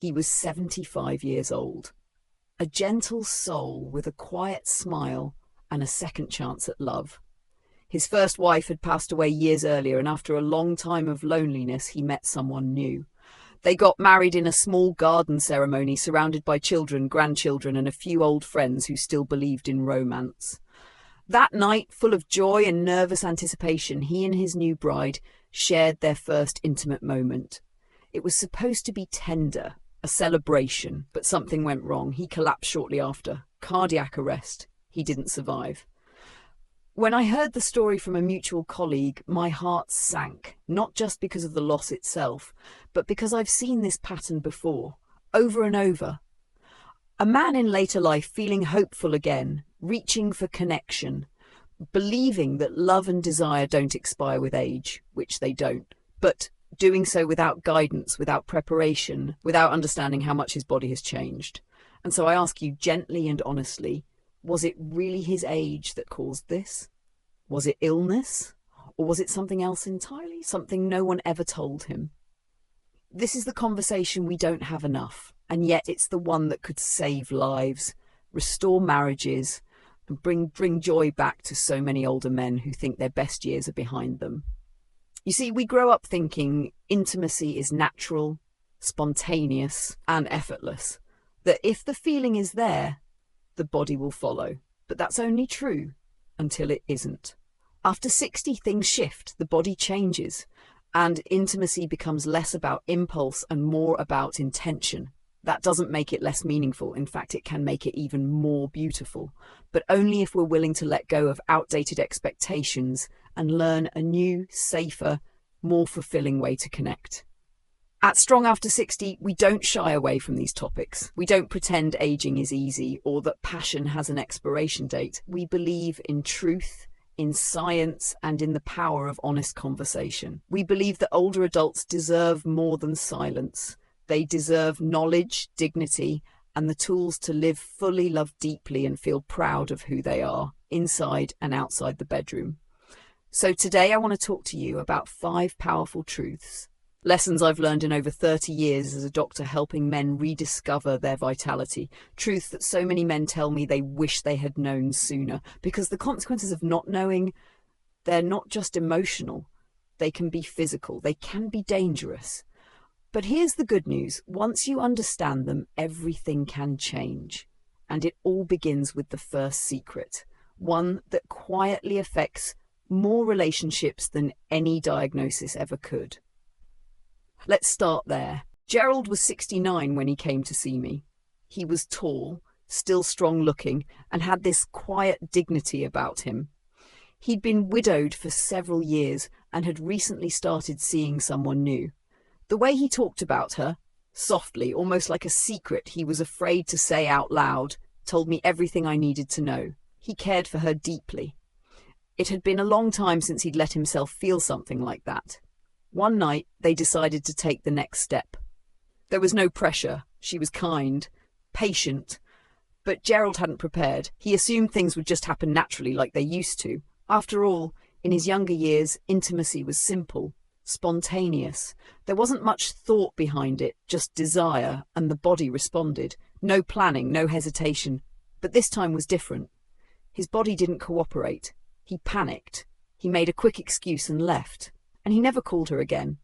He was 75 years old. A gentle soul with a quiet smile and a second chance at love. His first wife had passed away years earlier, and after a long time of loneliness, he met someone new. They got married in a small garden ceremony surrounded by children, grandchildren, and a few old friends who still believed in romance. That night, full of joy and nervous anticipation, he and his new bride shared their first intimate moment. It was supposed to be tender, a celebration, but something went wrong. He collapsed shortly after. Cardiac arrest. He didn't survive. When I heard the story from a mutual colleague, my heart sank, not just because of the loss itself, but because I've seen this pattern before, over and over. A man in later life feeling hopeful again, reaching for connection, believing that love and desire don't expire with age, which they don't, but doing so without guidance, without preparation, without understanding how much his body has changed. And so I ask you gently and honestly, was it really his age that caused this? Was it illness? Or was it something else entirely? Something no one ever told him? This is the conversation we don't have enough, and yet it's the one that could save lives, restore marriages, and bring joy back to so many older men who think their best years are behind them. You see, we grow up thinking intimacy is natural, spontaneous, and effortless. That if the feeling is there, the body will follow. But that's only true until it isn't. After 60, things shift, the body changes, and intimacy becomes less about impulse and more about intention. That doesn't make it less meaningful. In fact, it can make it even more beautiful, but only if we're willing to let go of outdated expectations and learn a new, safer, more fulfilling way to connect. At Strong After 60, we don't shy away from these topics. We don't pretend aging is easy or that passion has an expiration date. We believe in truth, in science, and in the power of honest conversation. We believe that older adults deserve more than silence. They deserve knowledge, dignity, and the tools to live fully, love deeply, and feel proud of who they are, inside and outside the bedroom. So today I want to talk to you about 5 powerful truths. Lessons I've learned in over 30 years as a doctor helping men rediscover their vitality. Truths that so many men tell me they wish they had known sooner. Because the consequences of not knowing, they're not just emotional. They can be physical. They can be dangerous. But here's the good news. Once you understand them, everything can change. And it all begins with the first secret. One that quietly affects more relationships than any diagnosis ever could. Let's start there. Gerald was 69 when he came to see me. He was tall, still strong looking, and had this quiet dignity about him. He'd been widowed for several years and had recently started seeing someone new. The way he talked about her, softly, almost like a secret he was afraid to say out loud, told me everything I needed to know. He cared for her deeply. It had been a long time since he'd let himself feel something like that. One night, they decided to take the next step. There was no pressure. She was kind, patient. But Gerald hadn't prepared. He assumed things would just happen naturally like they used to. After all, in his younger years, intimacy was simple, spontaneous. There wasn't much thought behind it, just desire, and the body responded. No planning, no hesitation. But this time was different. His body didn't cooperate. He panicked. He made a quick excuse and left. And he never called her again.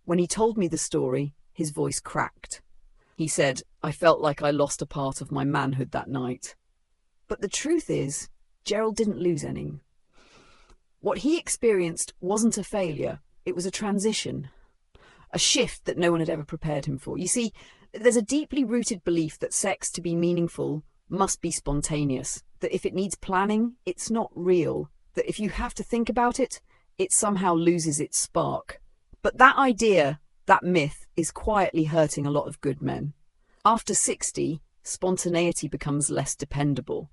When he told me the story, his voice cracked. He said, "I felt like I lost a part of my manhood that night." But the truth is, Gerald didn't lose any. What he experienced wasn't a failure. It was a transition, a shift that no one had ever prepared him for. You see, there's a deeply rooted belief that sex, to be meaningful, must be spontaneous, that if it needs planning, it's not real, that if you have to think about it, it somehow loses its spark. But that idea, that myth, is quietly hurting a lot of good men. After 60, spontaneity becomes less dependable.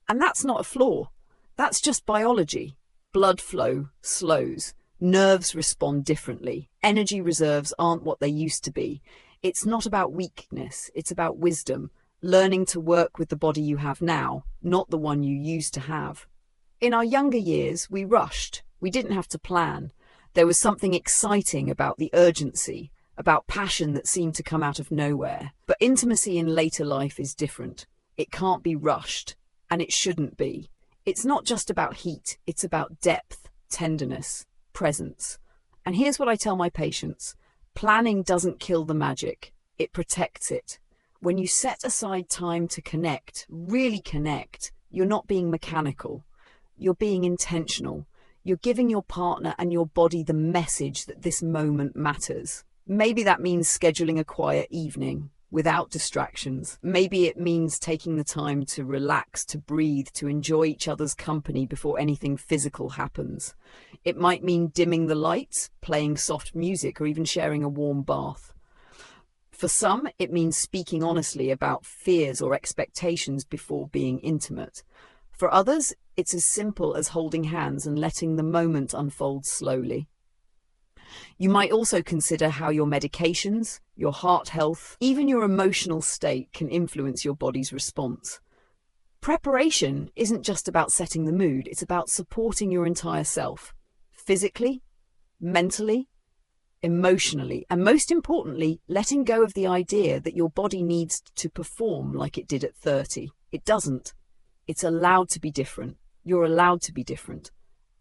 And that's not a flaw. That's just biology. Blood flow slows. Nerves respond differently. Energy reserves aren't what they used to be. It's not about weakness. It's about wisdom. Learning to work with the body you have now, not the one you used to have. In our younger years, we rushed. We didn't have to plan. There was something exciting about the urgency. about passion that seemed to come out of nowhere. But intimacy in later life is different. It can't be rushed, and it shouldn't be. It's not just about heat, it's about depth, tenderness, presence. And here's what I tell my patients. Planning doesn't kill the magic, it protects it. When you set aside time to connect, really connect, you're not being mechanical. You're being intentional. You're giving your partner and your body the message that this moment matters. Maybe that means scheduling a quiet evening without distractions. Maybe it means taking the time to relax, to breathe, to enjoy each other's company before anything physical happens. It might mean dimming the lights, playing soft music, or even sharing a warm bath. For some, it means speaking honestly about fears or expectations before being intimate. For others, it's as simple as holding hands and letting the moment unfold slowly. You might also consider how your medications, your heart health, even your emotional state can influence your body's response. Preparation isn't just about setting the mood, it's about supporting your entire self, physically, mentally, emotionally, and most importantly, letting go of the idea that your body needs to perform like it did at 30. It doesn't. It's allowed to be different. You're allowed to be different.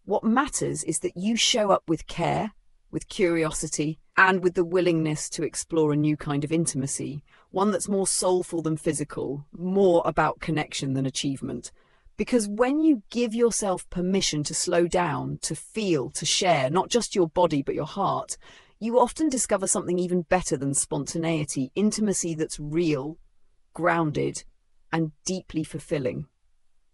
What matters is that you show up with care, with curiosity, and with the willingness to explore a new kind of intimacy, one that's more soulful than physical, more about connection than achievement. Because when you give yourself permission to slow down, to feel, to share, not just your body but your heart, you often discover something even better than spontaneity, intimacy that's real, grounded, and deeply fulfilling.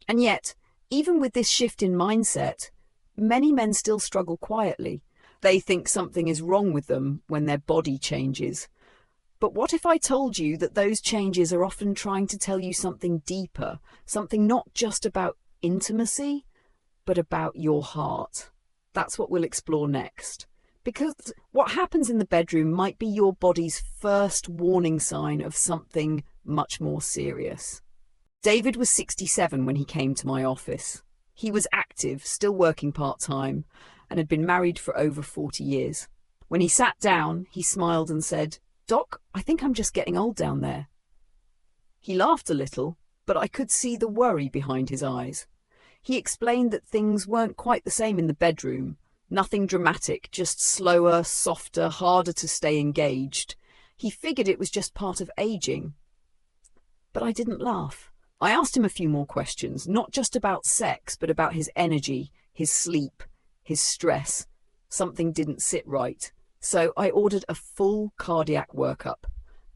And yet, even with this shift in mindset, many men still struggle quietly. They think something is wrong with them when their body changes. But what if I told you that those changes are often trying to tell you something deeper, something not just about intimacy, but about your heart? That's what we'll explore next. Because what happens in the bedroom might be your body's first warning sign of something much more serious. David was 67 when he came to my office. He was active, still working part-time, and had been married for over 40 years. When he sat down, he smiled and said, "Doc, I think I'm just getting old down there." He laughed a little, but I could see the worry behind his eyes. He explained that things weren't quite the same in the bedroom. Nothing dramatic, just slower, softer, harder to stay engaged. He figured it was just part of aging. But I didn't laugh. I asked him a few more questions, not just about sex, but about his energy, his sleep, his stress. Something didn't sit right. So I ordered a full cardiac workup.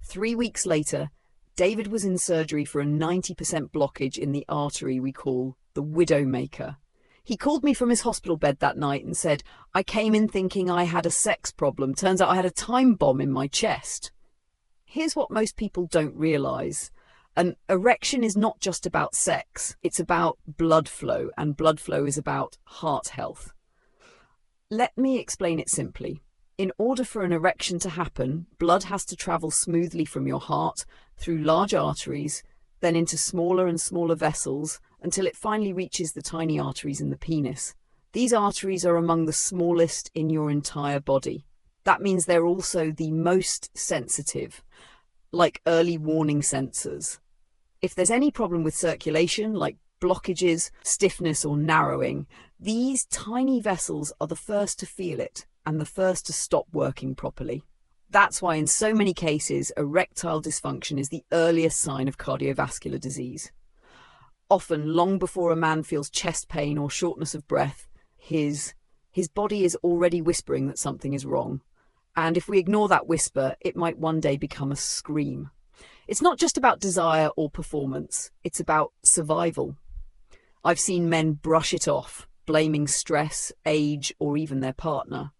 3 weeks later, David was in surgery for a 90% blockage in the artery we call the widowmaker. He called me from his hospital bed that night and said, "I came in thinking I had a sex problem. Turns out I had a time bomb in my chest." Here's what most people don't realize. An erection is not just about sex. It's about blood flow, and blood flow is about heart health. Let me explain it simply. In order for an erection to happen, blood has to travel smoothly from your heart through large arteries, then into smaller and smaller vessels until it finally reaches the tiny arteries in the penis. These arteries are among the smallest in your entire body. That means they're also the most sensitive, like early warning sensors. If there's any problem with circulation, like blockages, stiffness, or narrowing, these tiny vessels are the first to feel it and the first to stop working properly. That's why in so many cases, erectile dysfunction is the earliest sign of cardiovascular disease. Often, long before a man feels chest pain or shortness of breath, his body is already whispering that something is wrong. And if we ignore that whisper, it might one day become a scream. It's not just about desire or performance, it's about survival. I've seen men brush it off, blaming stress, age, or even their partner.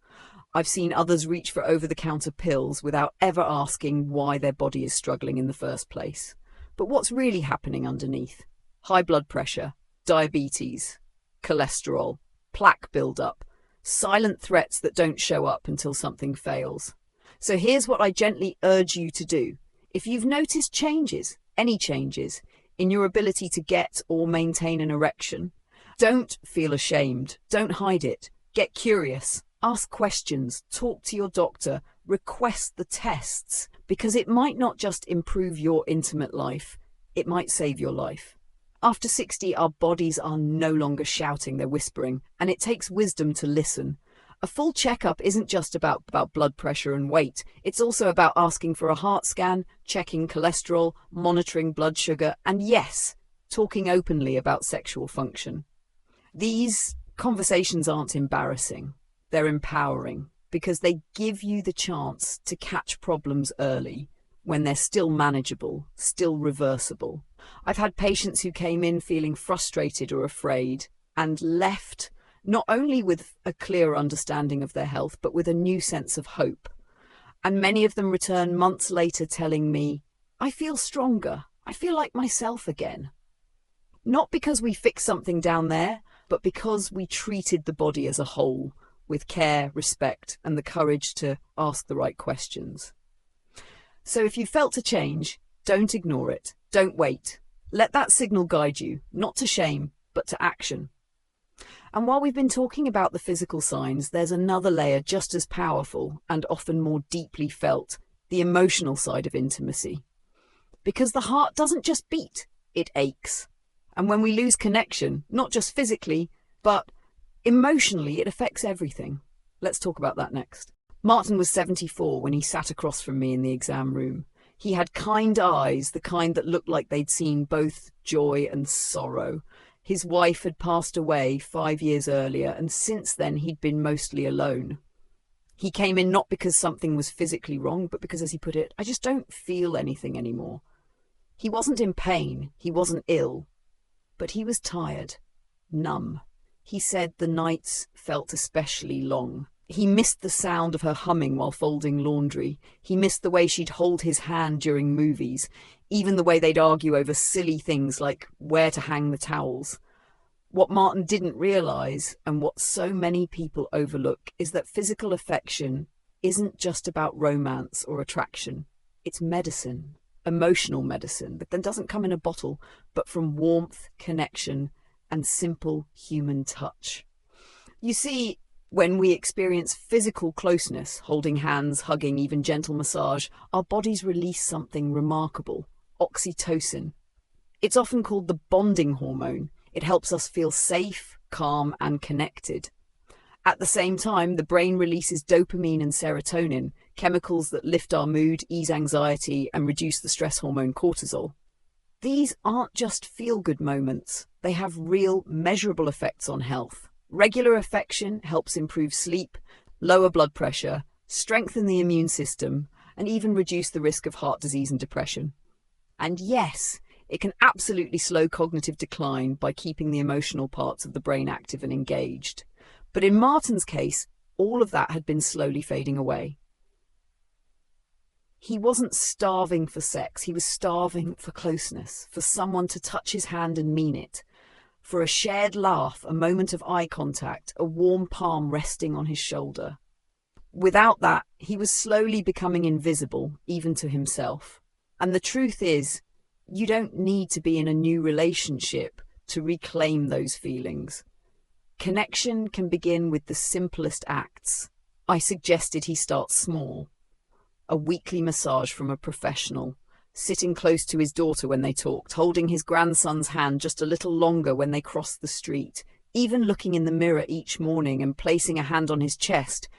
I've seen others reach for over-the-counter pills without ever asking why their body is struggling in the first place. But what's really happening underneath? High blood pressure, diabetes, cholesterol, plaque buildup, silent threats that don't show up until something fails. So here's what I gently urge you to do. If you've noticed changes, any changes, in your ability to get or maintain an erection, don't feel ashamed. Don't hide it. Get curious. Ask questions. Talk to your doctor. request the tests, because it might not just improve your intimate life, it might save your life. After 60, our bodies are no longer shouting, they're whispering, and it takes wisdom to listen. A full checkup isn't just about blood pressure and weight. It's also about asking for a heart scan, checking cholesterol, monitoring blood sugar, and yes, talking openly about sexual function. These conversations aren't embarrassing. They're empowering, because they give you the chance to catch problems early when they're still manageable, still reversible. I've had patients who came in feeling frustrated or afraid and left not only with a clearer understanding of their health, but with a new sense of hope. And many of them return months later telling me, I feel stronger. I feel like myself again. Not because we fixed something down there, but because we treated the body as a whole with care, respect, and the courage to ask the right questions. So if you felt a change, don't ignore it. Don't wait. Let that signal guide you, not to shame, but to action. And while we've been talking about the physical signs, there's another layer just as powerful and often more deeply felt, the emotional side of intimacy. Because the heart doesn't just beat, it aches. And when we lose connection, not just physically, but emotionally, it affects everything. Let's talk about that next. Martin was 74 when he sat across from me in the exam room. He had kind eyes, the kind that looked like they'd seen both joy and sorrow. His wife had passed away 5 years earlier, and since then he'd been mostly alone. He came in not because something was physically wrong, but because, as he put it, I just don't feel anything anymore. He wasn't in pain, he wasn't ill, but he was tired, numb. He said the nights felt especially long. He missed the sound of her humming while folding laundry. He missed the way she'd hold his hand during movies, even the way they'd argue over silly things like where to hang the towels. What Martin didn't realise, and what so many people overlook, is that physical affection isn't just about romance or attraction. It's medicine, emotional medicine, that then doesn't come in a bottle, but from warmth, connection, and simple human touch. You see, when we experience physical closeness, holding hands, hugging, even gentle massage, our bodies release something remarkable, oxytocin. It's often called the bonding hormone. It helps us feel safe, calm, and connected. At the same time, the brain releases dopamine and serotonin, chemicals that lift our mood, ease anxiety, and reduce the stress hormone cortisol. These aren't just feel-good moments. They have real, measurable effects on health. Regular affection helps improve sleep, lower blood pressure, strengthen the immune system, and even reduce the risk of heart disease and depression. And yes, it can absolutely slow cognitive decline by keeping the emotional parts of the brain active and engaged. But in Martin's case, all of that had been slowly fading away. He wasn't starving for sex, he was starving for closeness, for someone to touch his hand and mean it, for a shared laugh, a moment of eye contact, a warm palm resting on his shoulder. Without that, he was slowly becoming invisible, even to himself. And the truth is, you don't need to be in a new relationship to reclaim those feelings. Connection can begin with the simplest acts. I suggested he start small. A weekly massage from a professional, sitting close to his daughter when they talked, holding his grandson's hand just a little longer when they crossed the street, even looking in the mirror each morning and placing a hand on his chest,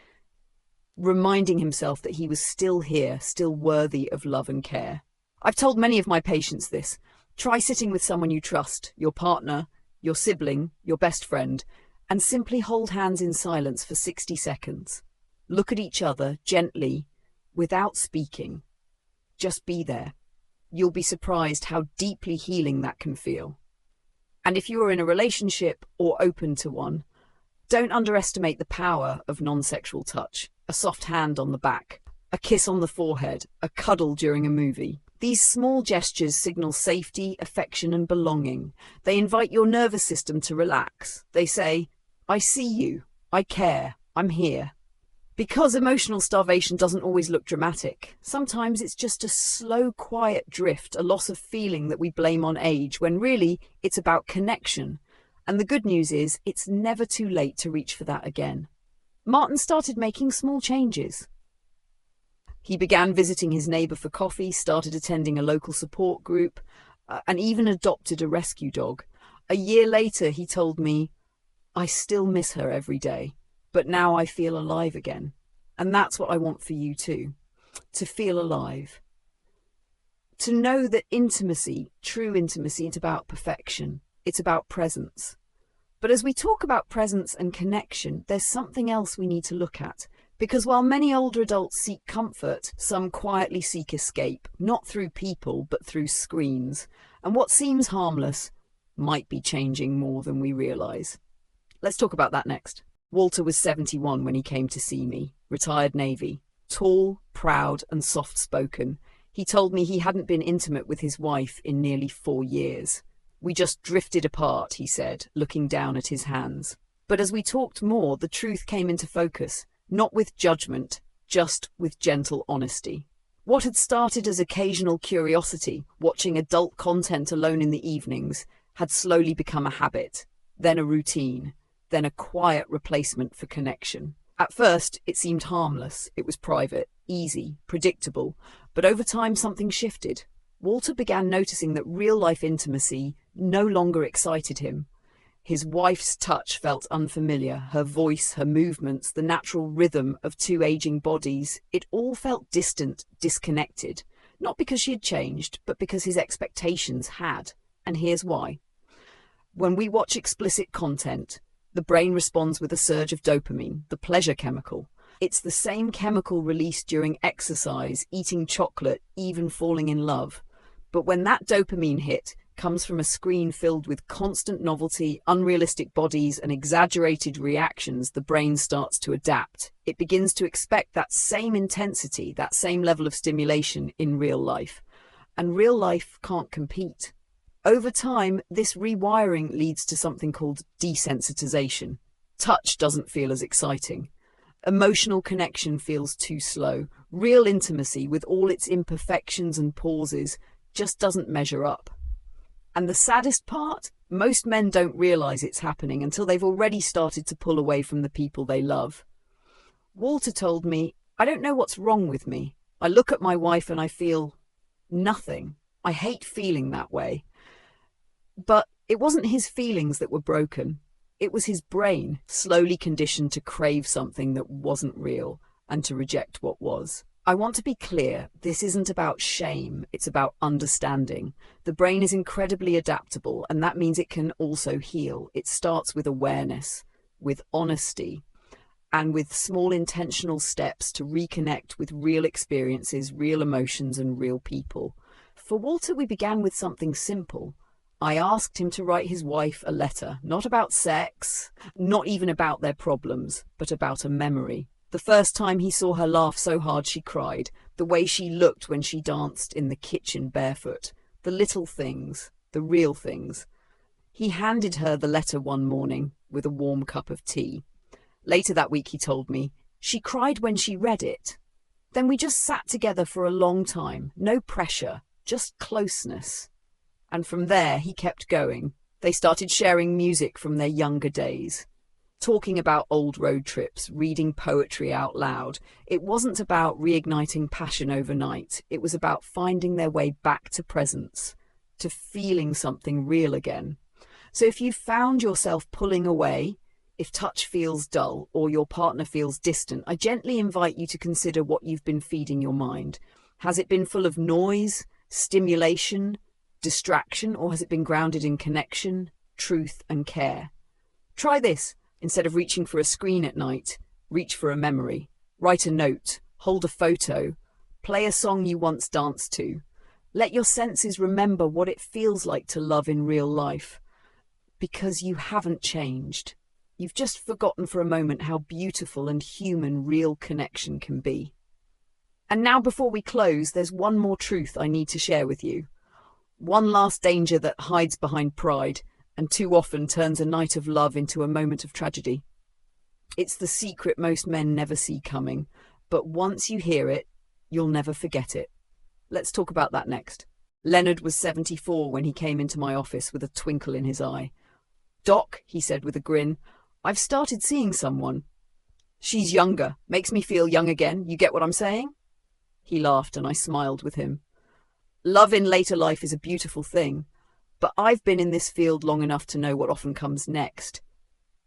reminding himself that he was still here, still worthy of love and care. I've told many of my patients this. Try sitting with someone you trust, your partner, your sibling, your best friend, and simply hold hands in silence for 60 seconds. Look at each other gently, without speaking. Just be there. You'll be surprised how deeply healing that can feel. And if you are in a relationship or open to one, don't underestimate the power of non-sexual touch. A soft hand on the back, a kiss on the forehead, a cuddle during a movie. These small gestures signal safety, affection, and belonging. They invite your nervous system to relax. They say, I see you, I care, I'm here. Because emotional starvation doesn't always look dramatic. Sometimes it's just a slow, quiet drift, a loss of feeling that we blame on age, when really it's about connection. And the good news is, it's never too late to reach for that again. Martin started making small changes. He began visiting his neighbour for coffee, started attending a local support group, and even adopted a rescue dog. A year later, he told me, "I still miss her every day, but now I feel alive again." And that's what I want for you too, to feel alive. To know that intimacy, true intimacy, it's about perfection. It's about presence. But as we talk about presence and connection, there's something else we need to look at. Because while many older adults seek comfort, some quietly seek escape, not through people, but through screens. And what seems harmless might be changing more than we realise. Let's talk about that next. Walter was 71 when he came to see me, retired Navy, tall, proud and soft-spoken. He told me he hadn't been intimate with his wife in nearly 4 years. "We just drifted apart," he said, looking down at his hands. But as we talked more, the truth came into focus. Not with judgment, just with gentle honesty. What had started as occasional curiosity, watching adult content alone in the evenings, had slowly become a habit, then a routine, then a quiet replacement for connection. At first, it seemed harmless. It was private, easy, predictable. But over time, something shifted. Walter began noticing that real-life intimacy no longer excited him. His wife's touch felt unfamiliar, her voice, her movements, the natural rhythm of two aging bodies. It all felt distant, disconnected. Not because she had changed, but because his expectations had. And here's why. When we watch explicit content, the brain responds with a surge of dopamine, the pleasure chemical. It's the same chemical released during exercise, eating chocolate, even falling in love. But when that dopamine hit comes from a screen filled with constant novelty, unrealistic bodies, and exaggerated reactions, the brain starts to adapt. It begins to expect that same intensity, that same level of stimulation in real life. And real life can't compete. Over time, this rewiring leads to something called desensitization. Touch doesn't feel as exciting. Emotional connection feels too slow. Real intimacy, with all its imperfections and pauses, just doesn't measure up. And the saddest part? Most men don't realize it's happening until they've already started to pull away from the people they love. Walter told me, "I don't know what's wrong with me. I look at my wife and I feel nothing. I hate feeling that way." But it wasn't his feelings that were broken. It was his brain, slowly conditioned to crave something that wasn't real and to reject what was. I want to be clear, this isn't about shame, it's about understanding. The brain is incredibly adaptable, and that means it can also heal. It starts with awareness, with honesty, and with small intentional steps to reconnect with real experiences, real emotions, and real people. For Walter, we began with something simple. I asked him to write his wife a letter, not about sex, not even about their problems, but about a memory. The first time he saw her laugh so hard she cried, the way she looked when she danced in the kitchen barefoot, the little things, the real things. He handed her the letter one morning with a warm cup of tea. Later that week, he told me, she cried when she read it. Then we just sat together for a long time, no pressure, just closeness. And from there, he kept going. They started sharing music from their younger days, talking about old road trips, reading poetry out loud. It wasn't about reigniting passion overnight. It was about finding their way back to presence, to feeling something real again. So if you found yourself pulling away, if touch feels dull or your partner feels distant, I gently invite you to consider what you've been feeding your mind. Has it been full of noise, stimulation, distraction, or has it been grounded in connection, truth, and care? Try this. Instead of reaching for a screen at night, reach for a memory. Write a note, hold a photo, play a song you once danced to. Let your senses remember what it feels like to love in real life. Because you haven't changed. You've just forgotten for a moment how beautiful and human real connection can be. And now, before we close, there's one more truth I need to share with you. One last danger that hides behind pride and too often turns a night of love into a moment of tragedy. It's the secret most men never see coming, but once you hear it, you'll never forget it. Let's talk about that next. Leonard was 74 when he came into my office with a twinkle in his eye. "Doc," he said with a grin, "I've started seeing someone. She's younger, makes me feel young again. You get what I'm saying?" He laughed and I smiled with him. Love in later life is a beautiful thing, but I've been in this field long enough to know what often comes next.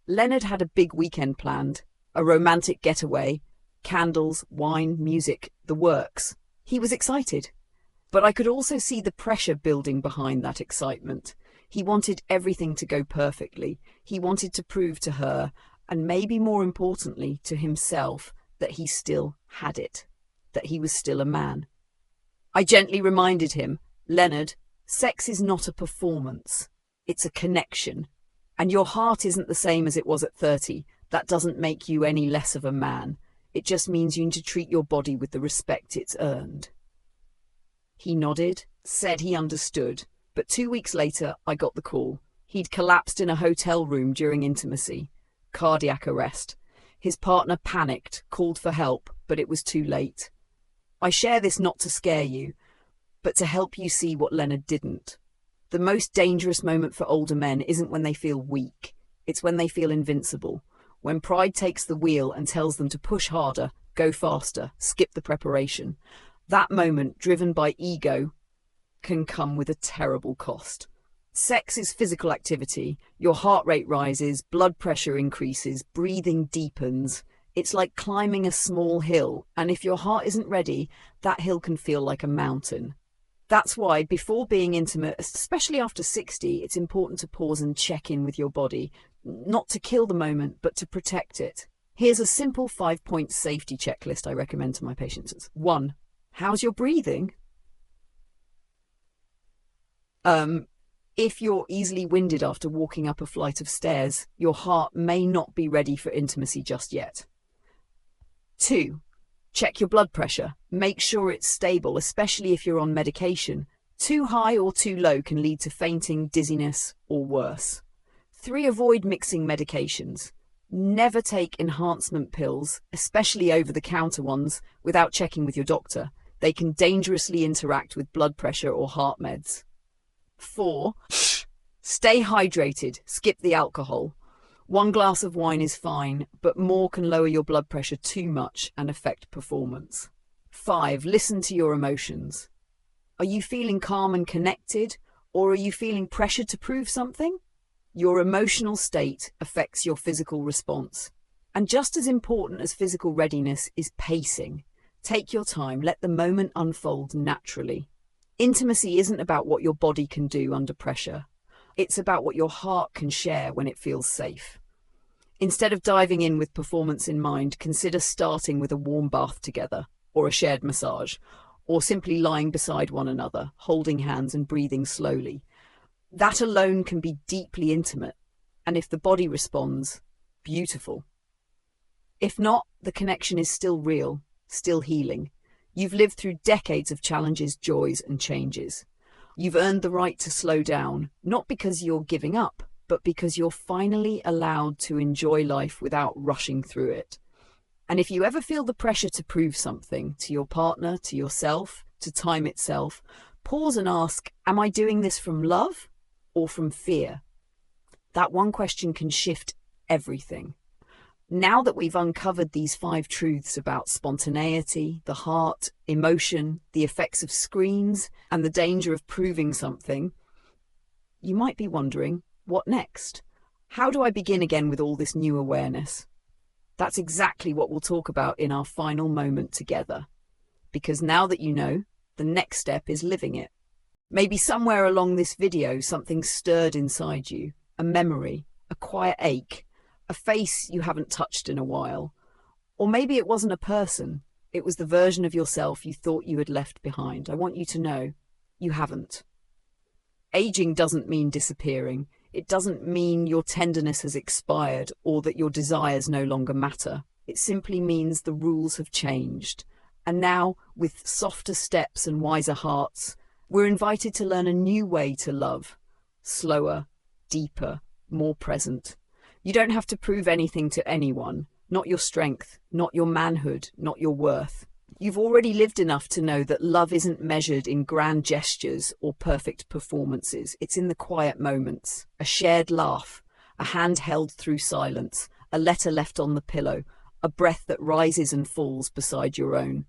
Leonard had a big weekend planned, a romantic getaway, candles, wine, music, the works. He was excited. But I could also see the pressure building behind that excitement. He wanted everything to go perfectly. He wanted to prove to her, and maybe more importantly to himself, that he still had it, that he was still a man. I gently reminded him, Leonard, sex is not a performance. It's a connection. And your heart isn't the same as it was at 30. That doesn't make you any less of a man. It just means you need to treat your body with the respect it's earned. He nodded, said he understood, but 2 weeks later I got the call. He'd collapsed in a hotel room during intimacy. Cardiac arrest. His partner panicked, called for help, but it was too late. I share this not to scare you, but to help you see what Leonard didn't. The most dangerous moment for older men isn't when they feel weak. It's when they feel invincible. When pride takes the wheel and tells them to push harder, go faster, skip the preparation. That moment, driven by ego, can come with a terrible cost. Sex is physical activity. Your heart rate rises, blood pressure increases, breathing deepens. It's like climbing a small hill, and if your heart isn't ready, that hill can feel like a mountain. That's why, before being intimate, especially after 60, it's important to pause and check in with your body, not to kill the moment, but to protect it. Here's a simple 5-point safety checklist I recommend to my patients. 1. How's your breathing? If you're easily winded after walking up a flight of stairs, your heart may not be ready for intimacy just yet. 2. Check your blood pressure. Make sure it's stable, especially if you're on medication. Too high or too low can lead to fainting, dizziness, or worse. 3. Avoid mixing medications. Never take enhancement pills, especially over-the-counter ones, without checking with your doctor. They can dangerously interact with blood pressure or heart meds. 4. Stay hydrated. Skip the alcohol. 1 glass of wine is fine, but more can lower your blood pressure too much and affect performance. 5. Listen to your emotions. Are you feeling calm and connected, or are you feeling pressured to prove something? Your emotional state affects your physical response. And just as important as physical readiness is pacing. Take your time, let the moment unfold naturally. Intimacy isn't about what your body can do under pressure. It's about what your heart can share when it feels safe. Instead of diving in with performance in mind, consider starting with a warm bath together, or a shared massage, or simply lying beside one another, holding hands and breathing slowly. That alone can be deeply intimate, and if the body responds, beautiful. If not, the connection is still real, still healing. You've lived through decades of challenges, joys, and changes. You've earned the right to slow down, not because you're giving up, but because you're finally allowed to enjoy life without rushing through it. And if you ever feel the pressure to prove something to your partner, to yourself, to time itself, pause and ask, am I doing this from love or from fear? That one question can shift everything. Now that we've uncovered these 5 truths about spontaneity, the heart, emotion, the effects of screens, and the danger of proving something, you might be wondering, what next? How do I begin again with all this new awareness? That's exactly what we'll talk about in our final moment together. Because now that you know, the next step is living it. Maybe somewhere along this video, something stirred inside you, a memory, a quiet ache, a face you haven't touched in a while. Or maybe it wasn't a person. It was the version of yourself you thought you had left behind. I want you to know you haven't. Aging doesn't mean disappearing. It doesn't mean your tenderness has expired or that your desires no longer matter. It simply means the rules have changed. And now, with softer steps and wiser hearts, we're invited to learn a new way to love. Slower, deeper, more present. You don't have to prove anything to anyone. Not your strength, not your manhood, not your worth. You've already lived enough to know that love isn't measured in grand gestures or perfect performances. It's in the quiet moments. A shared laugh, a hand held through silence, a letter left on the pillow, a breath that rises and falls beside your own.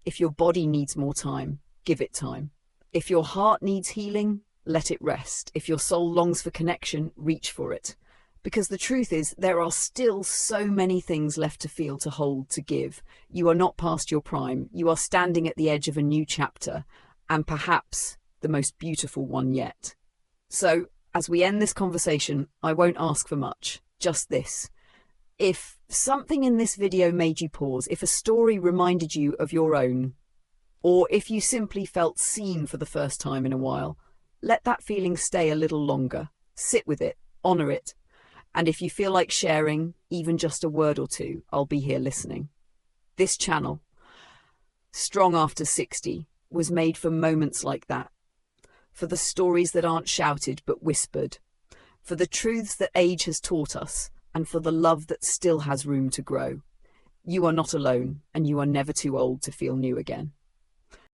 If your body needs more time, give it time. If your heart needs healing, let it rest. If your soul longs for connection, reach for it. Because the truth is, there are still so many things left to feel, to hold, to give. You are not past your prime. You are standing at the edge of a new chapter, and perhaps the most beautiful one yet. So, as we end this conversation, I won't ask for much, just this. If something in this video made you pause, if a story reminded you of your own, or if you simply felt seen for the first time in a while, let that feeling stay a little longer. Sit with it, honor it. And if you feel like sharing even just a word or two, I'll be here listening. This channel, Strong After 60, was made for moments like that. For the stories that aren't shouted but whispered. For the truths that age has taught us, and for the love that still has room to grow. You are not alone, and you are never too old to feel new again.